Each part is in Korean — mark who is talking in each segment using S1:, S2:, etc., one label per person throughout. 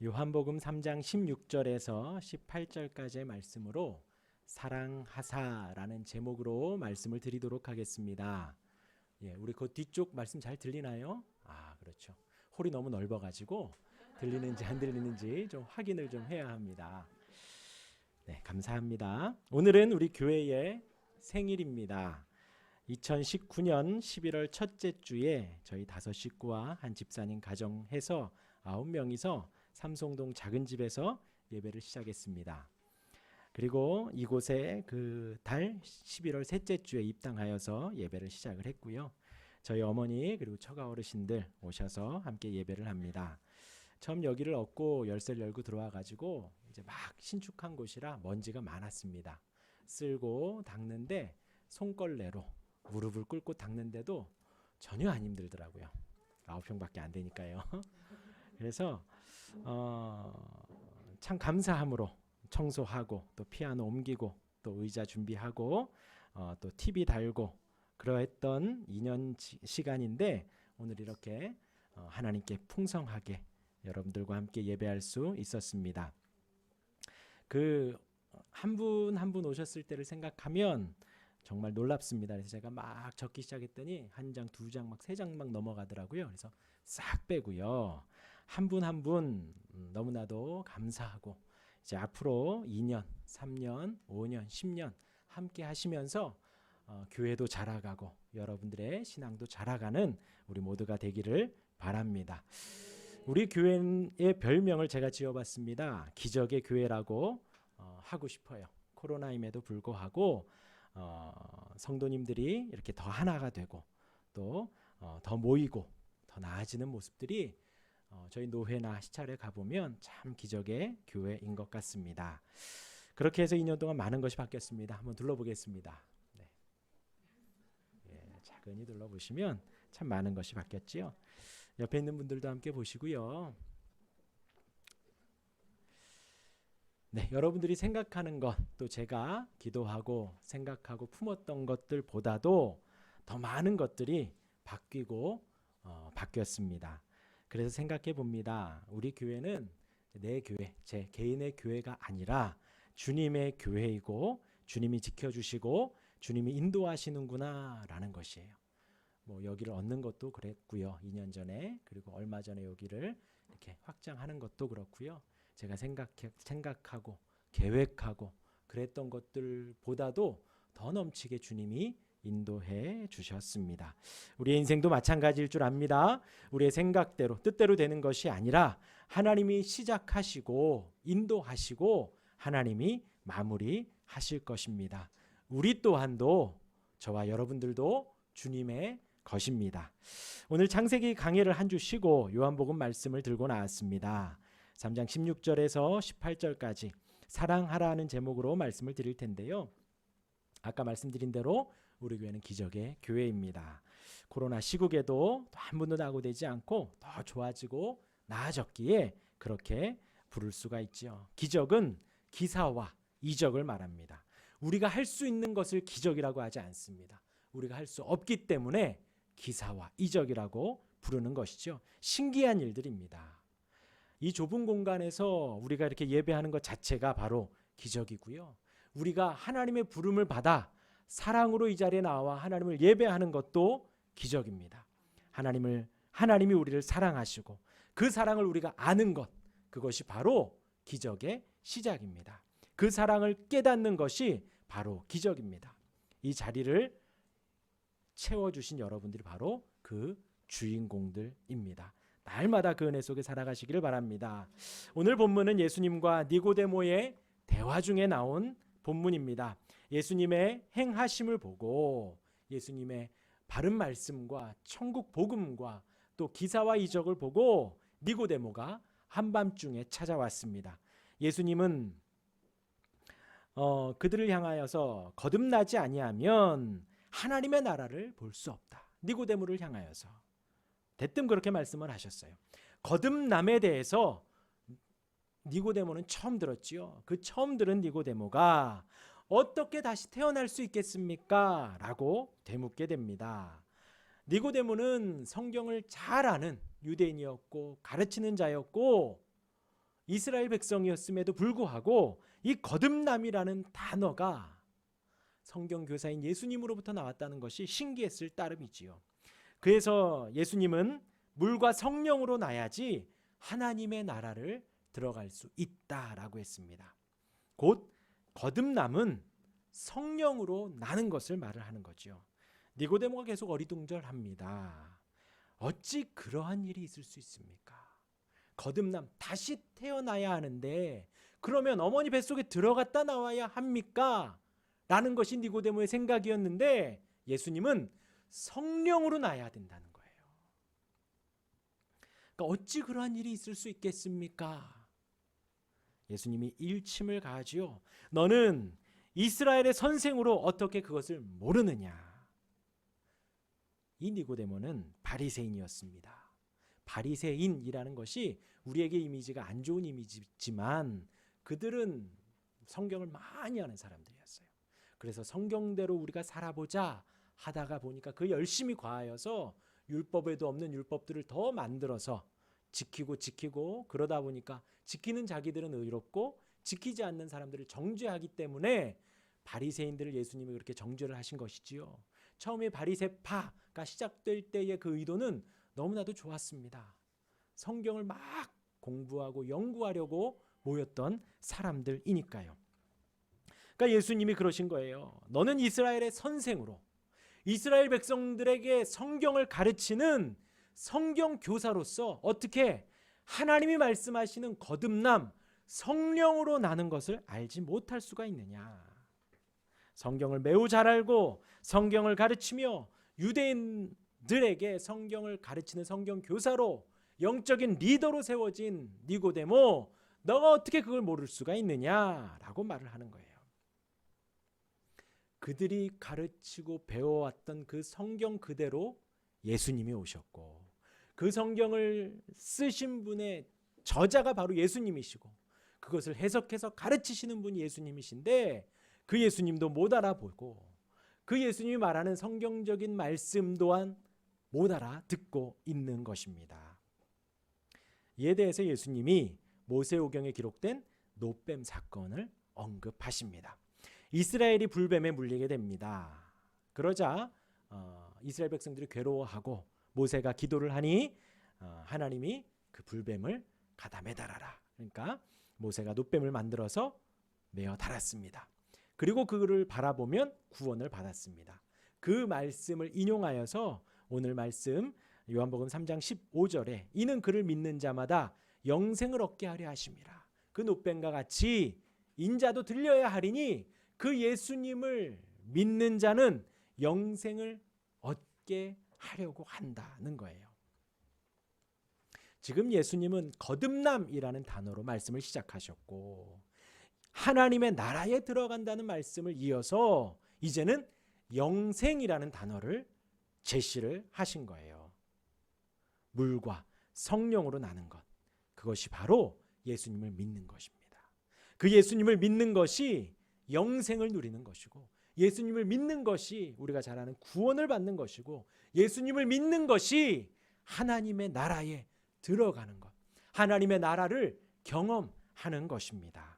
S1: 요한복음 3장 16절에서 18절까지의 말씀으로 사랑하사라는 제목으로 말씀을 드리도록 하겠습니다. 우리 그 뒤쪽 말씀 잘 들리나요? 그렇죠. 홀이 너무 넓어가지고 들리는지 안 들리는지 좀 확인을 좀 해야 합니다. 네, 감사합니다. 오늘은 우리 교회의 생일입니다. 2019년 11월 첫째 주에 저희 5 식구와 한 집사님 가정해서 9명이서 삼성동 작은 집에서 예배를 시작했습니다. 그리고 이곳에 그 달 11월 셋째 주에 입당하여서 예배를 시작을 했고요. 저희 어머니 그리고 처가 어르신들 오셔서 함께 예배를 합니다. 처음 여기를 얻고 열쇠를 열고 들어와 가지고 이제 막 신축한 곳이라 먼지가 많았습니다. 쓸고 닦는데 손걸레로 무릎을 꿇고 닦는데도 전혀 안 힘들더라고요. 9평밖에 안 되니까요. 그래서 참 감사함으로 청소하고 또 피아노 옮기고 또 의자 준비하고 또 TV 달고 그러했던 2년 시간인데 오늘 이렇게 하나님께 풍성하게 여러분들과 함께 예배할 수 있었습니다. 그 한 분 한 분 오셨을 때를 생각하면 정말 놀랍습니다. 그래서 제가 막 적기 시작했더니 한 장, 두 장, 막 세 장 막 넘어가더라고요. 그래서 싹 빼고요. 한 분 한 분 너무나도 감사하고 이제 앞으로 2년, 3년, 5년, 10년 함께 하시면서 교회도 자라가고 여러분들의 신앙도 자라가는 우리 모두가 되기를 바랍니다. 우리 교회의 별명을 제가 지어봤습니다. 기적의 교회라고 하고 싶어요. 코로나임에도 불구하고 성도님들이 이렇게 더 하나가 되고 또 더 모이고 더 나아지는 모습들이 저희 노회나 시찰에 가보면 참 기적의 교회인 것 같습니다. 그렇게 해서 2년 동안 많은 것이 바뀌었습니다. 한번 둘러보겠습니다. 작은히 둘러보시면 참 많은 것이 바뀌었지요. 옆에 있는 분들도 함께 보시고요. 여러분들이 생각하는 것, 또 제가 기도하고 생각하고 품었던 것들보다도 더 많은 것들이 바뀌고 바뀌었습니다. 그래서 생각해 봅니다. 우리 교회는 내 교회, 제 개인의 교회가 아니라 주님의 교회이고 주님이 지켜주시고 주님이 인도하시는구나 라는 것이에요. 여기를 얻는 것도 그랬고요. 2년 전에 그리고 얼마 전에 여기를 이렇게 확장하는 것도 그렇고요. 제가 생각하고 계획하고 그랬던 것들보다도 더 넘치게 주님이 인도해 주셨습니다. 우리의 인생도 마찬가지일 줄 압니다. 우리의 생각대로 뜻대로 되는 것이 아니라 하나님이 시작하시고 인도하시고 하나님이 마무리하실 것입니다. 우리 또한도 저와 여러분들도 주님의 것입니다. 오늘 창세기 강해를 한 주 쉬고 요한복음 말씀을 들고 나왔습니다. 3장 16절에서 18절까지 사랑하라는 제목으로 말씀을 드릴 텐데요. 아까 말씀드린 대로 우리 교회는 기적의 교회입니다. 코로나 시국에도 한 분도 낙오되지 않고 더 좋아지고 나아졌기에 그렇게 부를 수가 있죠. 기적은 기사와 이적을 말합니다. 우리가 할 수 있는 것을 기적이라고 하지 않습니다. 우리가 할 수 없기 때문에 기사와 이적이라고 부르는 것이죠. 신기한 일들입니다. 이 좁은 공간에서 우리가 이렇게 예배하는 것 자체가 바로 기적이고요. 우리가 하나님의 부름을 받아 사랑으로 이 자리에 나와 하나님을 예배하는 것도 기적입니다. 하나님이 우리를 사랑하시고 그 사랑을 우리가 아는 것, 그것이 바로 기적의 시작입니다. 그 사랑을 깨닫는 것이 바로 기적입니다. 이 자리를 채워주신 여러분들이 바로 그 주인공들입니다. 날마다 그 은혜 속에 살아가시기를 바랍니다. 오늘 본문은 예수님과 니고데모의 대화 중에 나온 본문입니다. 예수님의 행하심을 보고 예수님의 바른 말씀과 천국 복음과 또 기사와 이적을 보고 니고데모가 한밤중에 찾아왔습니다. 예수님은 그들을 향하여서 거듭나지 아니하면 하나님의 나라를 볼 수 없다. 니고데모를 향하여서 대뜸 그렇게 말씀을 하셨어요. 거듭남에 대해서 니고데모는 처음 들었지요. 그 처음 들은 니고데모가 어떻게 다시 태어날 수 있겠습니까? 라고 되묻게 됩니다. 니고데모는 성경을 잘 아는 유대인이었고 가르치는 자였고 이스라엘 백성이었음에도 불구하고 이 거듭남이라는 단어가 성경 교사인 예수님으로부터 나왔다는 것이 신기했을 따름이지요. 그래서 예수님은 물과 성령으로 나야지 하나님의 나라를 들어갈 수 있다라고 했습니다. 곧 거듭남은 성령으로 나는 것을 말을 하는 거죠. 니고데모가 계속 어리둥절합니다. 어찌 그러한 일이 있을 수 있습니까? 거듭남, 다시 태어나야 하는데 그러면 어머니 뱃속에 들어갔다 나와야 합니까? 라는 것이 니고데모의 생각이었는데 예수님은 성령으로 나야 된다는 거예요. 그러니까 어찌 그러한 일이 있을 수 있겠습니까? 예수님이 일침을 가하지요. 너는 이스라엘의 선생으로 어떻게 그것을 모르느냐? 이 니고데모는 바리새인이었습니다. 바리새인이라는 것이 우리에게 이미지가 안 좋은 이미지지만 그들은 성경을 많이 아는 사람들이었어요. 그래서 성경대로 우리가 살아보자 하다가 보니까 그 열심이 과하여서 율법에도 없는 율법들을 더 만들어서 지키고 그러다 보니까 지키는 자기들은 의롭고 지키지 않는 사람들을 정죄하기 때문에 바리새인들을 예수님이 그렇게 정죄를 하신 것이지요. 처음에 바리새파가 시작될 때의 그 의도는 너무나도 좋았습니다. 성경을 막 공부하고 연구하려고 모였던 사람들이니까요. 그러니까 예수님이 그러신 거예요. 너는 이스라엘의 선생으로 이스라엘 백성들에게 성경을 가르치는 성경 교사로서 어떻게 하나님이 말씀하시는 거듭남, 성령으로 나는 것을 알지 못할 수가 있느냐. 성경을 매우 잘 알고 성경을 가르치며 유대인들에게 성경을 가르치는 성경 교사로 영적인 리더로 세워진 니고데모, 너가 어떻게 그걸 모를 수가 있느냐라고 말을 하는 거예요. 그들이 가르치고 배워왔던 그 성경 그대로 예수님이 오셨고 그 성경을 쓰신 분의 저자가 바로 예수님이시고 그것을 해석해서 가르치시는 분이 예수님이신데 그 예수님도 못 알아보고 그 예수님이 말하는 성경적인 말씀 또한 못 알아듣고 있는 것입니다. 이에 대해서 예수님이 모세오경에 기록된 노뱀 사건을 언급하십니다. 이스라엘이 불뱀에 물리게 됩니다. 그러자 이스라엘 백성들이 괴로워하고 모세가 기도를 하니 하나님이 그 불뱀을 가다 매달아라. 그러니까 모세가 노뱀을 만들어서 매어 달았습니다. 그리고 그를 바라보면 구원을 받았습니다. 그 말씀을 인용하여서 오늘 말씀 요한복음 3장 15절에 이는 그를 믿는 자마다 영생을 얻게 하려 하심이라. 그 노뱀과 같이 인자도 들려야 하리니 그 예수님을 믿는 자는 영생을 얻게 하려고 한다는 거예요. 지금 예수님은 거듭남이라는 단어로 말씀을 시작하셨고 하나님의 나라에 들어간다는 말씀을 이어서 이제는 영생이라는 단어를 제시를 하신 거예요. 물과 성령으로 나는 것, 그것이 바로 예수님을 믿는 것입니다. 그 예수님을 믿는 것이 영생을 누리는 것이고 예수님을 믿는 것이 우리가 잘 아는 구원을 받는 것이고 예수님을 믿는 것이 하나님의 나라에 들어가는 것, 하나님의 나라를 경험하는 것입니다.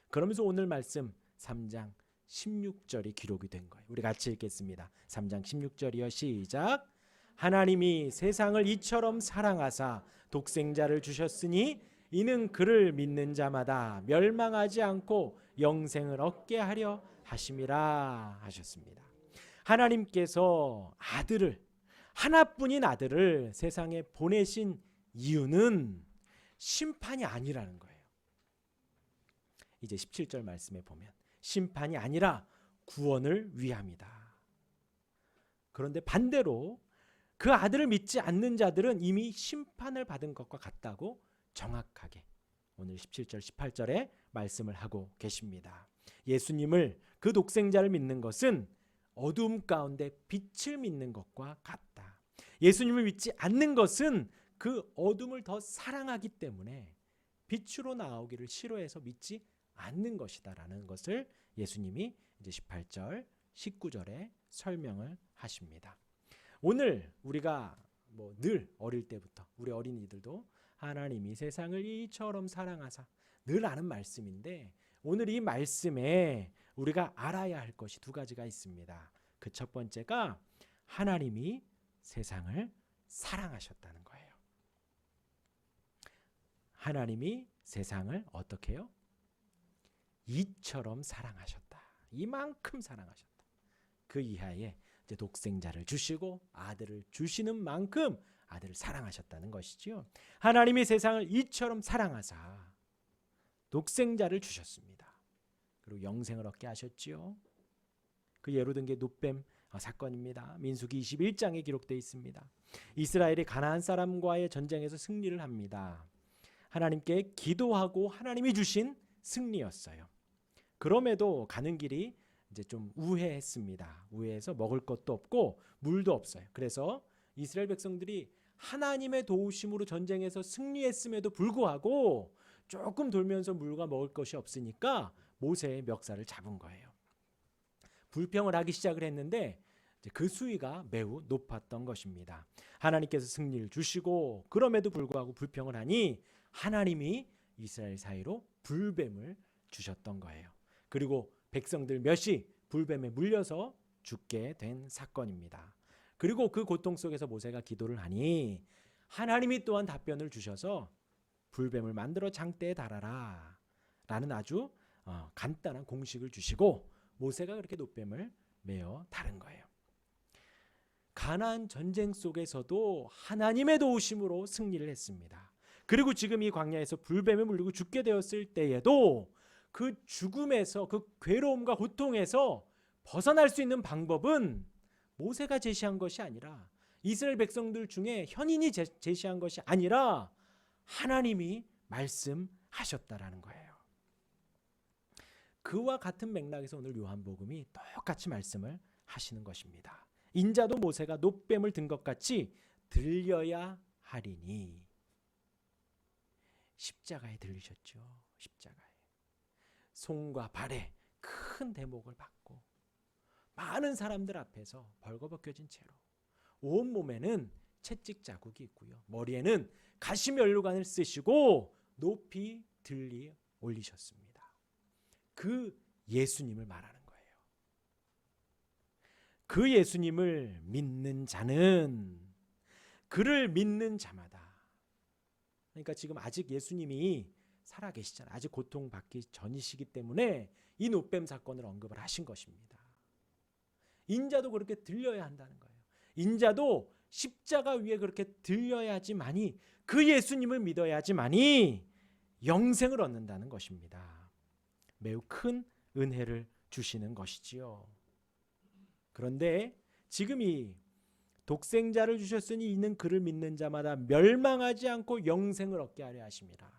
S1: 그러면서 오늘 말씀 3장 16절이 기록이 된 거예요. 우리 같이 읽겠습니다. 3장 16절이요. 시작. 하나님이 세상을 이처럼 사랑하사 독생자를 주셨으니 이는 그를 믿는 자마다 멸망하지 않고 영생을 얻게 하려 하심이라 하셨습니다. 하나님께서 아들을 하나뿐인 아들을 세상에 보내신 이유는 심판이 아니라는 거예요. 이제 17절 말씀에 보면 심판이 아니라 구원을 위함이다. 그런데 반대로 그 아들을 믿지 않는 자들은 이미 심판을 받은 것과 같다고 정확하게 오늘 17절 18절에 말씀을 하고 계십니다. 예수님을 그 독생자를 믿는 것은 어두움 가운데 빛을 믿는 것과 같다. 예수님을 믿지 않는 것은 그 어둠을 더 사랑하기 때문에 빛으로 나오기를 싫어해서 믿지 않는 것이다라는 것을 예수님이 이제 18절, 19절에 설명을 하십니다. 오늘 우리가 늘 어릴 때부터 우리 어린이들도 하나님이 세상을 이처럼 사랑하사. 늘 아는 말씀인데 오늘 이 말씀에 우리가 알아야 할 것이 두 가지가 있습니다. 그 첫 번째가 하나님이 세상을 사랑하셨다는 거예요. 하나님이 세상을 어떻게 해요? 이처럼 사랑하셨다. 이만큼 사랑하셨다. 그 이하에 이제 독생자를 주시고 아들을 주시는 만큼 아들을 사랑하셨다는 것이지요. 하나님이 세상을 이처럼 사랑하사 독생자를 주셨습니다. 그리고 영생을 얻게 하셨지요. 그 예로 든 게 놋뱀 사건입니다. 민수기 21장에 기록되어 있습니다. 이스라엘이 가나안 사람과의 전쟁에서 승리를 합니다. 하나님께 기도하고 하나님이 주신 승리였어요. 그럼에도 가는 길이 이제 좀 우회했습니다. 우회해서 먹을 것도 없고 물도 없어요. 그래서 이스라엘 백성들이 하나님의 도우심으로 전쟁에서 승리했음에도 불구하고 조금 돌면서 물과 먹을 것이 없으니까 모세의 멱살을 잡은 거예요. 불평을 하기 시작을 했는데 그 수위가 매우 높았던 것입니다. 하나님께서 승리를 주시고 그럼에도 불구하고 불평을 하니 하나님이 이스라엘 사이로 불뱀을 주셨던 거예요. 그리고 백성들 몇이 불뱀에 물려서 죽게 된 사건입니다. 그리고 그 고통 속에서 모세가 기도를 하니 하나님이 또한 답변을 주셔서 불뱀을 만들어 장대에 달아라 라는 아주 간단한 공식을 주시고 모세가 그렇게 놋뱀을 메어 다른 거예요. 가나안 전쟁 속에서도 하나님의 도우심으로 승리를 했습니다. 그리고 지금 이 광야에서 불뱀에 물리고 죽게 되었을 때에도 그 죽음에서 그 괴로움과 고통에서 벗어날 수 있는 방법은 모세가 제시한 것이 아니라 이스라엘 백성들 중에 현인이 제시한 것이 아니라 하나님이 말씀하셨다라는 거예요. 그와 같은 맥락에서 오늘 요한복음이 똑같이 말씀을 하시는 것입니다. 인자도 모세가 놋뱀을 든 것 같이 들려야 하리니. 십자가에 들리셨죠. 십자가에 손과 발에 큰 대목을 받고 많은 사람들 앞에서 벌거벗겨진 채로 온몸에는 채찍 자국이 있고요. 머리에는 가시면류관을 쓰시고 높이 들리 올리셨습니다. 그 예수님을 말하는 거예요. 그 예수님을 믿는 자는 그를 믿는 자마다, 그러니까 지금 아직 예수님이 살아계시잖아요. 아직 고통받기 전이시기 때문에 이 놋뱀 사건을 언급을 하신 것입니다. 인자도 그렇게 들려야 한다는 거예요. 인자도 십자가 위에 그렇게 들려야지만이 그 예수님을 믿어야지만이 영생을 얻는다는 것입니다. 매우 큰 은혜를 주시는 것이지요. 그런데 지금 이 독생자를 주셨으니 이는 그를 믿는 자마다 멸망하지 않고 영생을 얻게 하려 하심이라.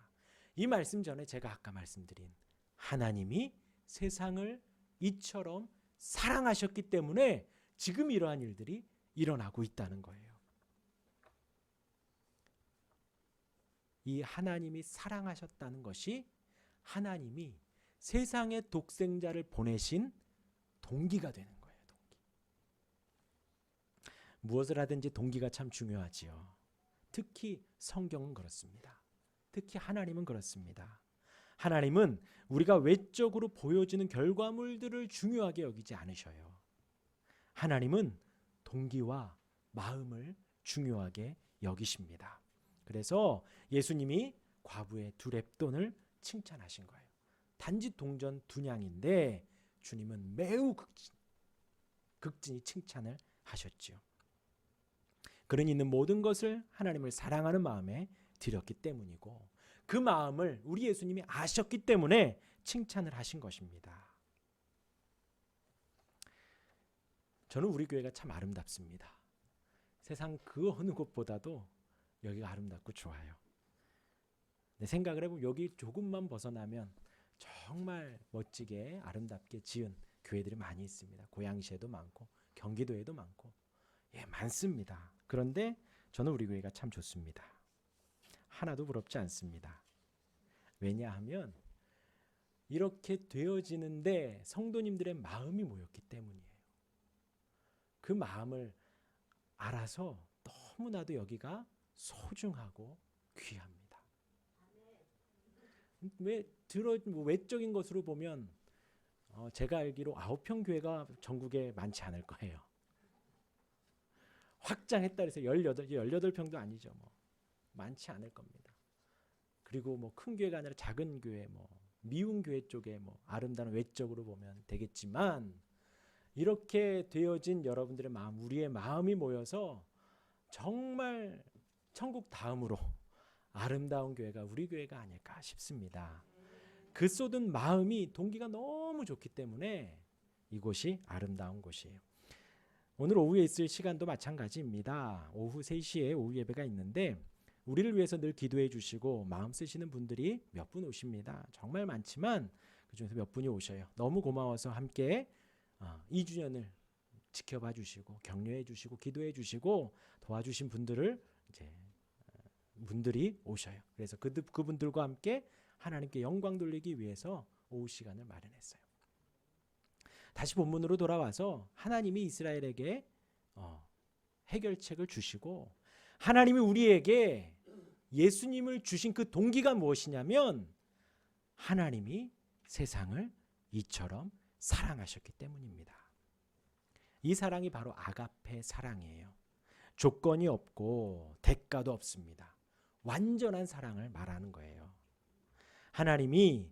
S1: 이 말씀 전에 제가 아까 말씀드린 하나님이 세상을 이처럼 사랑하셨기 때문에 지금 이러한 일들이 일어나고 있다는 거예요. 이 하나님이 사랑하셨다는 것이 하나님이 세상에 독생자를 보내신 동기가 되는 거예요. 동기. 무엇을 하든지 동기가 참 중요하지요. 특히 성경은 그렇습니다. 특히 하나님은 그렇습니다. 하나님은 우리가 외적으로 보여지는 결과물들을 중요하게 여기지 않으셔요. 하나님은 동기와 마음을 중요하게 여기십니다. 그래서 예수님이 과부의 두 렙돈을 칭찬하신 거예요. 단지 동전 두 냥인데 주님은 매우 극진히 칭찬을 하셨지요. 그는 있는 모든 것을 하나님을 사랑하는 마음에 드렸기 때문이고 그 마음을 우리 예수님이 아셨기 때문에 칭찬을 하신 것입니다. 저는 우리 교회가 참 아름답습니다. 세상 그 어느 곳보다도 여기가 아름답고 좋아요. 내 생각을 해보면 여기 조금만 벗어나면 정말 멋지게 아름답게 지은 교회들이 많이 있습니다. 고양시에도 많고 경기도에도 많고 많습니다. 그런데 저는 우리 교회가 참 좋습니다. 하나도 부럽지 않습니다. 왜냐하면 이렇게 되어지는데 성도님들의 마음이 모였기 때문이에요. 그 마음을 알아서 너무나도 여기가 소중하고 귀합니다. 외적인 것으로 보면 제가 알기로 9평 교회가 전국에 많지 않을 거예요. 확장했다 해서 18평도 아니죠. 많지 않을 겁니다. 그리고 큰 교회가 아니라 작은 교회, 미운 교회 쪽에 아름다운 외적으로 보면 되겠지만, 이렇게 되어진 여러분들의 마음, 우리의 마음이 모여서 정말 천국 다음으로 아름다운 교회가 우리 교회가 아닐까 싶습니다. 그 쏟은 마음이 동기가 너무 좋기 때문에 이곳이 아름다운 곳이에요. 오늘 오후에 있을 시간도 마찬가지입니다. 오후 3시에 오후 예배가 있는데 우리를 위해서 늘 기도해 주시고 마음 쓰시는 분들이 몇 분 오십니다. 정말 많지만 그중에서 몇 분이 오셔요. 너무 고마워서 함께 2주년을 지켜봐 주시고 격려해 주시고 기도해 주시고 도와주신 분들이 오셔요. 그래서 그분들과 함께 하나님께 영광 돌리기 위해서 오후 시간을 마련했어요. 다시 본문으로 돌아와서 하나님이 이스라엘에게 해결책을 주시고 하나님이 우리에게 예수님을 주신 그 동기가 무엇이냐면 하나님이 세상을 이처럼 사랑하셨기 때문입니다. 이 사랑이 바로 아가페 사랑이에요. 조건이 없고 대가도 없습니다. 완전한 사랑을 말하는 거예요. 하나님이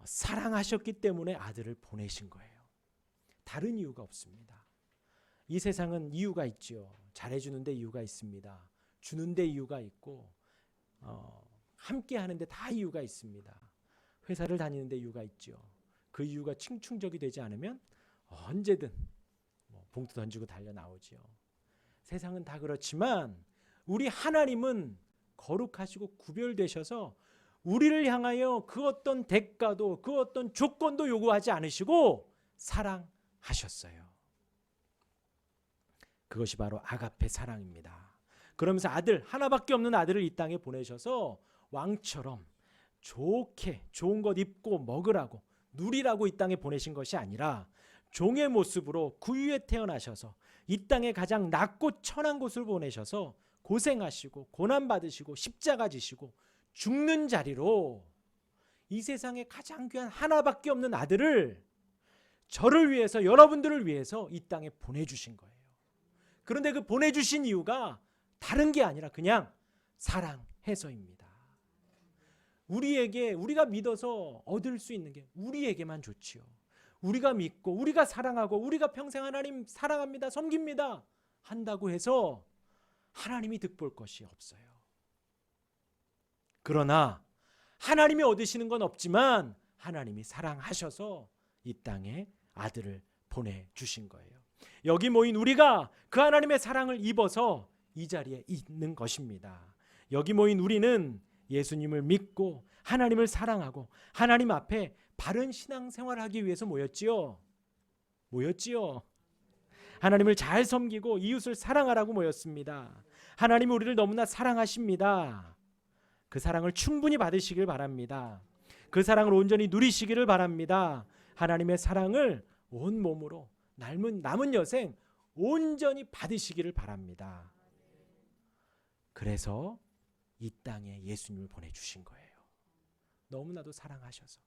S1: 사랑하셨기 때문에 아들을 보내신 거예요. 다른 이유가 없습니다. 이 세상은 이유가 있지요. 잘해주는데 이유가 있습니다. 주는데 이유가 있고 함께 하는데 다 이유가 있습니다. 회사를 다니는데 이유가 있죠. 그 이유가 충족이 되지 않으면 언제든 봉투 던지고 달려 나오지요. 세상은 다 그렇지만 우리 하나님은 거룩하시고 구별되셔서 우리를 향하여 그 어떤 대가도 그 어떤 조건도 요구하지 않으시고 사랑하셨어요. 그것이 바로 아가페 사랑입니다. 그러면서 하나밖에 없는 아들을 이 땅에 보내셔서 왕처럼 좋게 좋은 것 입고 먹으라고 누리라고 이 땅에 보내신 것이 아니라 종의 모습으로 구유에 태어나셔서 이 땅에 가장 낮고 천한 곳을 보내셔서 고생하시고 고난받으시고 십자가 지시고 죽는 자리로 이 세상에 가장 귀한 하나밖에 없는 아들을 저를 위해서 여러분들을 위해서 이 땅에 보내주신 거예요. 그런데 그 보내주신 이유가 다른 게 아니라 그냥 사랑해서입니다. 우리가 믿어서 얻을 수 있는 게 우리에게만 좋지요. 우리가 믿고 우리가 사랑하고 우리가 평생 하나님 사랑합니다 섬깁니다 한다고 해서 하나님이 득볼 것이 없어요. 그러나 하나님이 얻으시는 건 없지만 하나님이 사랑하셔서 이 땅에 아들을 보내주신 거예요. 여기 모인 우리가 그 하나님의 사랑을 입어서 이 자리에 있는 것입니다. 여기 모인 우리는 예수님을 믿고 하나님을 사랑하고 하나님 앞에 바른 신앙생활을 하기 위해서 모였지요. 하나님을 잘 섬기고 이웃을 사랑하라고 모였습니다. 하나님이 우리를 너무나 사랑하십니다. 그 사랑을 충분히 받으시길 바랍니다. 그 사랑을 온전히 누리시기를 바랍니다. 하나님의 사랑을 온 몸으로 남은 여생 온전히 받으시기를 바랍니다. 그래서 이 땅에 예수님을 보내주신 거예요. 너무나도 사랑하셔서.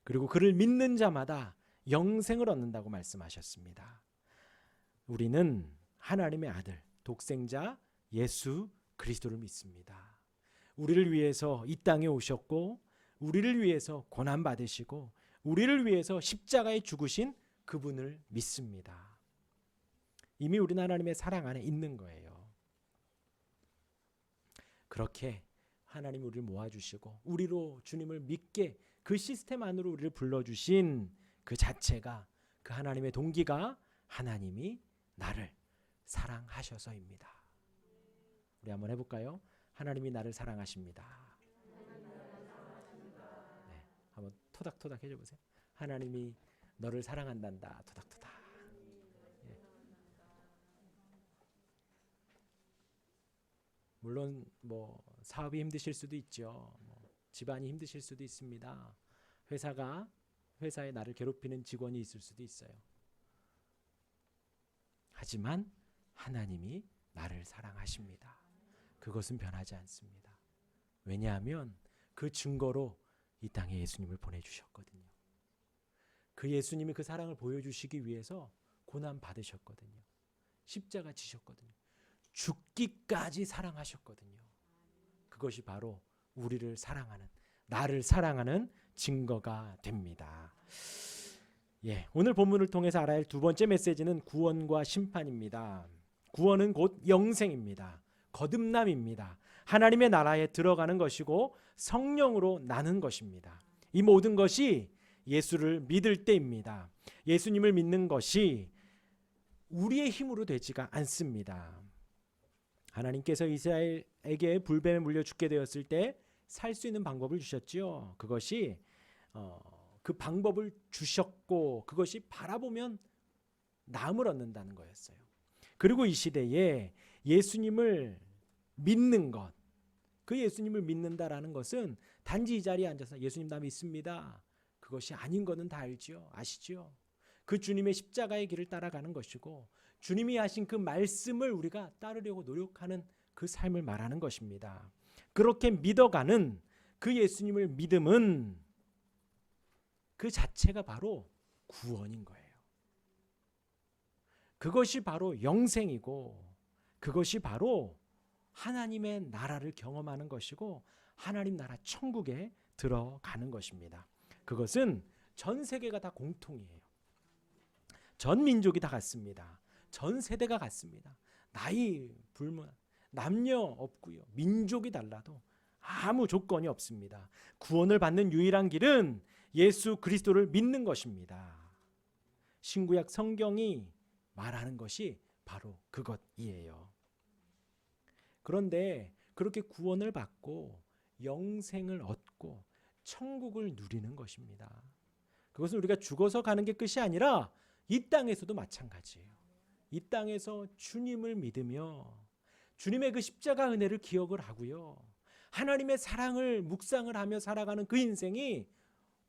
S1: 그리고 그를 믿는 자마다 영생을 얻는다고 말씀하셨습니다. 우리는 하나님의 아들, 독생자 예수 그리스도를 믿습니다. 우리를 위해서 이 땅에 오셨고 우리를 위해서 고난받으시고 우리를 위해서 십자가에 죽으신 그분을 믿습니다. 이미 우리는 하나님의 사랑 안에 있는 거예요. 그렇게 하나님이 우리를 모아주시고 우리로 주님을 믿게 그 시스템 안으로 우리를 불러주신 그 자체가 그 하나님의 동기가 하나님이 나를 사랑하셔서입니다. 우리 한번 해볼까요? 하나님이 나를 사랑하십니다. 네, 한번 토닥토닥 해줘보세요. 하나님이 너를 사랑한단다. 토닥토닥. 예. 물론 사업이 힘드실 수도 있죠. 집안이 힘드실 수도 있습니다. 회사에 나를 괴롭히는 직원이 있을 수도 있어요. 하지만 하나님이 나를 사랑하십니다. 그것은 변하지 않습니다. 왜냐하면 그 증거로 이 땅에 예수님을 보내주셨거든요. 그 예수님이 그 사랑을 보여주시기 위해서 고난 받으셨거든요. 십자가 지셨거든요. 죽기까지 사랑하셨거든요. 그것이 바로 우리를 사랑하는, 나를 사랑하는 증거가 됩니다. 오늘 본문을 통해서 알아야 할 두 번째 메시지는 구원과 심판입니다. 구원은 곧 영생입니다. 거듭남입니다. 하나님의 나라에 들어가는 것이고 성령으로 나는 것입니다. 이 모든 것이 예수를 믿을 때입니다. 예수님을 믿는 것이 우리의 힘으로 되지가 않습니다. 하나님께서 이스라엘에게 불뱀에 물려 죽게 되었을 때 살 수 있는 방법을 주셨지요. 그것이 그 방법을 주셨고 그것이 바라보면 나음을 얻는다는 거였어요. 그리고 이 시대에 예수님을 믿는 것, 그 예수님을 믿는다라는 것은 단지 이 자리에 앉아서 예수님 나 믿습니다. 그것이 아닌 거는 다 알죠. 아시죠? 그 주님의 십자가의 길을 따라가는 것이고 주님이 하신 그 말씀을 우리가 따르려고 노력하는 그 삶을 말하는 것입니다. 그렇게 믿어가는 그 예수님을 믿음은 그 자체가 바로 구원인 거예요. 그것이 바로 영생이고 그것이 바로 하나님의 나라를 경험하는 것이고 하나님 나라 천국에 들어가는 것입니다. 그것은 전 세계가 다 공통이에요. 전 민족이 다 같습니다. 전 세대가 같습니다. 나이 불문, 남녀 없고요. 민족이 달라도 아무 조건이 없습니다. 구원을 받는 유일한 길은 예수 그리스도를 믿는 것입니다. 신구약 성경이 말하는 것이 바로 그것이에요. 그런데 그렇게 구원을 받고 영생을 얻고 천국을 누리는 것입니다. 그것은 우리가 죽어서 가는 게 끝이 아니라 이 땅에서도 마찬가지예요. 이 땅에서 주님을 믿으며 주님의 그 십자가 은혜를 기억을 하고요. 하나님의 사랑을 묵상을 하며 살아가는 그 인생이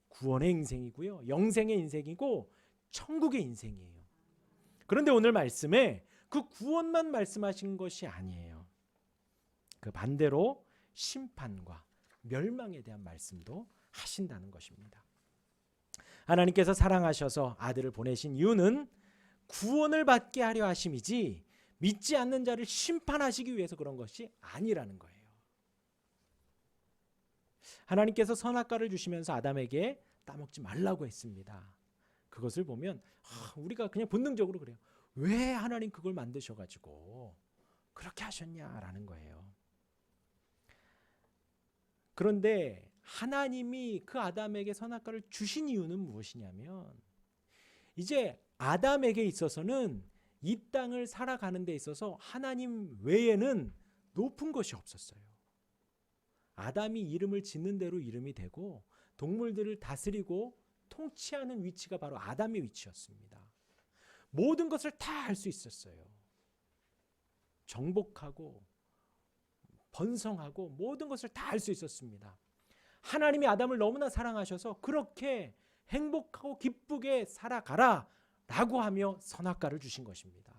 S1: 구원의 인생이고요. 영생의 인생이고 천국의 인생이에요. 그런데 오늘 말씀에 그 구원만 말씀하신 것이 아니에요. 그 반대로 심판과 멸망에 대한 말씀도 하신다는 것입니다. 하나님께서 사랑하셔서 아들을 보내신 이유는 구원을 받게 하려 하심이지 믿지 않는 자를 심판하시기 위해서 그런 것이 아니라는 거예요. 하나님께서 선악과를 주시면서 아담에게 따먹지 말라고 했습니다. 그것을 보면 우리가 그냥 본능적으로 그래요. 왜 하나님 그걸 만드셔가지고 그렇게 하셨냐라는 거예요. 그런데 하나님이 그 아담에게 선악과를 주신 이유는 무엇이냐면 이제 아담에게 있어서는 이 땅을 살아가는 데 있어서 하나님 외에는 높은 것이 없었어요. 아담이 이름을 짓는 대로 이름이 되고 동물들을 다스리고 통치하는 위치가 바로 아담의 위치였습니다. 모든 것을 다 할 수 있었어요. 정복하고 번성하고 모든 것을 다 할 수 있었습니다. 하나님이 아담을 너무나 사랑하셔서 그렇게 행복하고 기쁘게 살아가라 라고 하며 선악과를 주신 것입니다.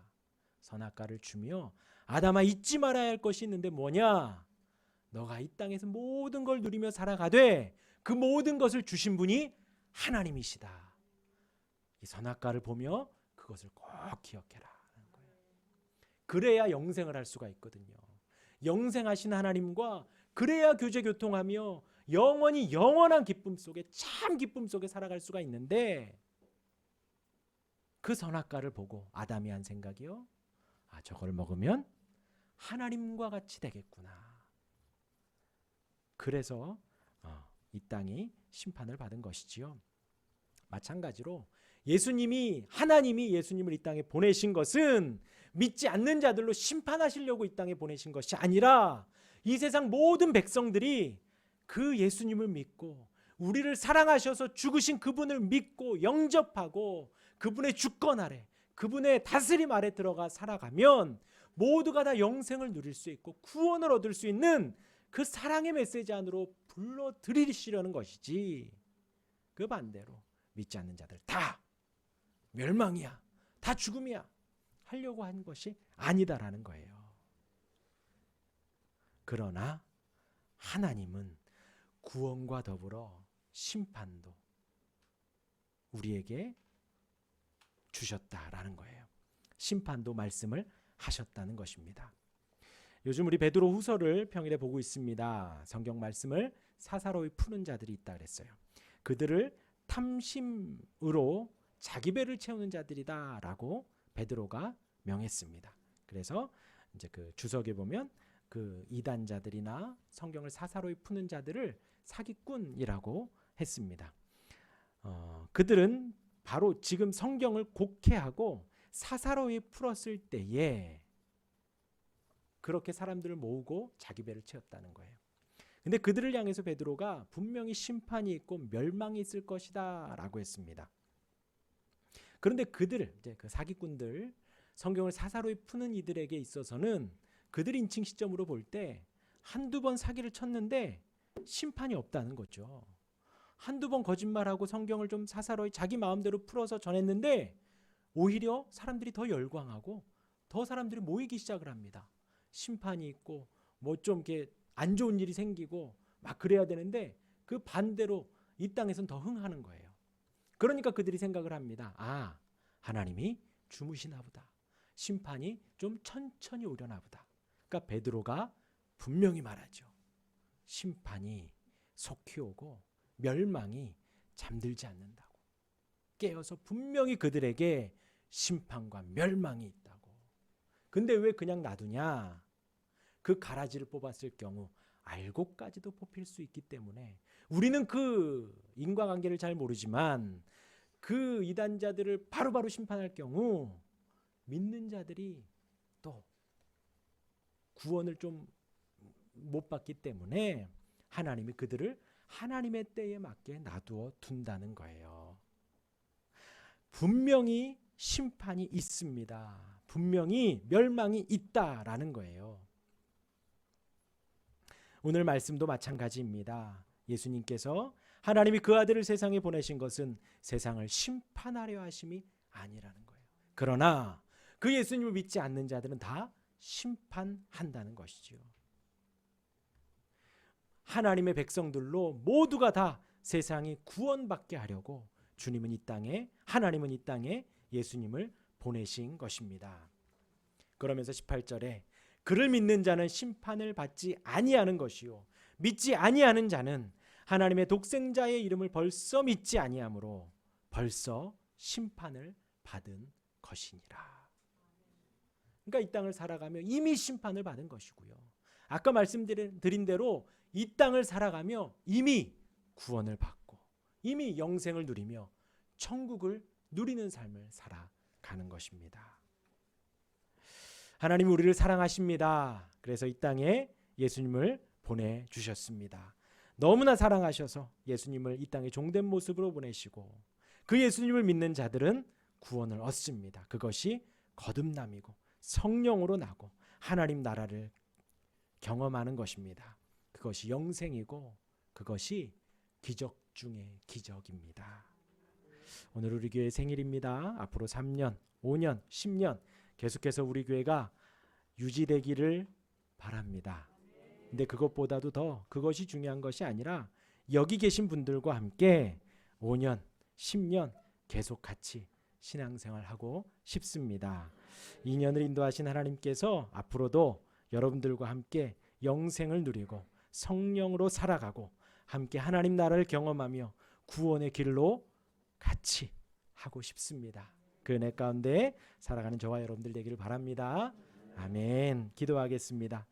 S1: 선악과를 주며 아담아 잊지 말아야 할 것이 있는데 뭐냐? 너가 이 땅에서 모든 걸 누리며 살아가되 그 모든 것을 주신 분이 하나님이시다. 이 선악과를 보며 그것을 꼭 기억해라 하는 거예요. 그래야 영생을 할 수가 있거든요. 영생하신 하나님과 그래야 교제 교통하며 영원히 영원한 기쁨 속에 참 기쁨 속에 살아갈 수가 있는데 그 선악과를 보고 아담이 한 생각이요. 저걸 먹으면 하나님과 같이 되겠구나. 그래서 이 땅이 심판을 받은 것이지요. 마찬가지로 하나님이 예수님을 이 땅에 보내신 것은 믿지 않는 자들로 심판하시려고 이 땅에 보내신 것이 아니라 이 세상 모든 백성들이 그 예수님을 믿고 우리를 사랑하셔서 죽으신 그분을 믿고 영접하고 그분의 주권 아래 그분의 다스림 아래 들어가 살아가면 모두가 다 영생을 누릴 수 있고 구원을 얻을 수 있는 그 사랑의 메시지 안으로 불러들이시려는 것이지 그 반대로 믿지 않는 자들 다 멸망이야 다 죽음이야 하려고 한 것이 아니다라는 거예요. 그러나 하나님은 구원과 더불어 심판도 우리에게 주셨다라는 거예요. 심판도 말씀을 하셨다는 것입니다. 요즘 우리 베드로 후서를 평일에 보고 있습니다. 성경 말씀을 사사로이 푸는 자들이 있다 그랬어요. 그들을 탐심으로 자기 배를 채우는 자들이다라고 베드로가 명했습니다. 그래서 이제 그 주석에 보면 그 이단자들이나 성경을 사사로이 푸는 자들을 사기꾼이라고 했습니다. 그들은 바로 지금 성경을 곡해하고 사사로이 풀었을 때에 그렇게 사람들을 모으고 자기 배를 채웠다는 거예요. 근데 그들을 향해서 베드로가 분명히 심판이 있고 멸망이 있을 것이다 라고 했습니다. 그런데 그들, 이제 그 사기꾼들, 성경을 사사로이 푸는 이들에게 있어서는 그들 인칭 시점으로 볼 때 한두 번 사기를 쳤는데 심판이 없다는 거죠. 한두 번 거짓말하고 성경을 좀 사사로이 자기 마음대로 풀어서 전했는데 오히려 사람들이 더 열광하고 더 사람들이 모이기 시작을 합니다. 심판이 있고 뭐 좀 이렇게 안 좋은 일이 생기고 막 그래야 되는데 그 반대로 이 땅에선 더 흥하는 거예요. 그러니까 그들이 생각을 합니다. 아, 하나님이 주무시나 보다. 심판이 좀 천천히 오려나 보다. 그러니까 베드로가 분명히 말하죠. 심판이 속히 오고 멸망이 잠들지 않는다고. 깨어서 분명히 그들에게 심판과 멸망이 있다고. 근데 왜 그냥 놔두냐? 그 가라지를 뽑았을 경우 알고까지도 뽑힐 수 있기 때문에 우리는 그 인과관계를 잘 모르지만 그 이단자들을 바로바로 심판할 경우 믿는 자들이 또 구원을 좀 못 받기 때문에 하나님이 그들을 하나님의 때에 맞게 놔두어 둔다는 거예요. 분명히 심판이 있습니다. 분명히 멸망이 있다라는 거예요. 오늘 말씀도 마찬가지입니다. 예수님께서 하나님이 그 아들을 세상에 보내신 것은 세상을 심판하려 하심이 아니라는 거예요. 그러나 그 예수님을 믿지 않는 자들은 다 심판한다는 것이죠. 하나님의 백성들로 모두가 다 세상이 구원받게 하려고 주님은 이 땅에, 하나님은 이 땅에 예수님을 보내신 것입니다. 그러면서 18절에 그를 믿는 자는 심판을 받지 아니하는 것이요 믿지 아니하는 자는 하나님의 독생자의 이름을 벌써 믿지 아니하므로 벌써 심판을 받은 것이니라. 그러니까 이 땅을 살아가며 이미 심판을 받은 것이고요. 아까 말씀드린 대로 이 땅을 살아가며 이미 구원을 받고 이미 영생을 누리며 천국을 누리는 삶을 살아가는 것입니다. 하나님이 우리를 사랑하십니다. 그래서 이 땅에 예수님을 보내주셨습니다. 너무나 사랑하셔서 예수님을 이 땅에 종된 모습으로 보내시고 그 예수님을 믿는 자들은 구원을 얻습니다. 그것이 거듭남이고 성령으로 나고 하나님 나라를 경험하는 것입니다. 그것이 영생이고 그것이 기적 중의 기적입니다. 오늘 우리 교회 생일입니다. 앞으로 3년, 5년, 10년 계속해서 우리 교회가 유지되기를 바랍니다. 근데 그것보다도 더 그것이 중요한 것이 아니라 여기 계신 분들과 함께 5년, 10년 계속 같이 신앙생활하고 싶습니다. 2년을 인도하신 하나님께서 앞으로도 여러분들과 함께 영생을 누리고 성령으로 살아가고 함께 하나님 나라를 경험하며 구원의 길로 같이 하고 싶습니다. 그 은혜 가운데 살아가는 저와 여러분들 되기를 바랍니다. 아멘. 기도하겠습니다.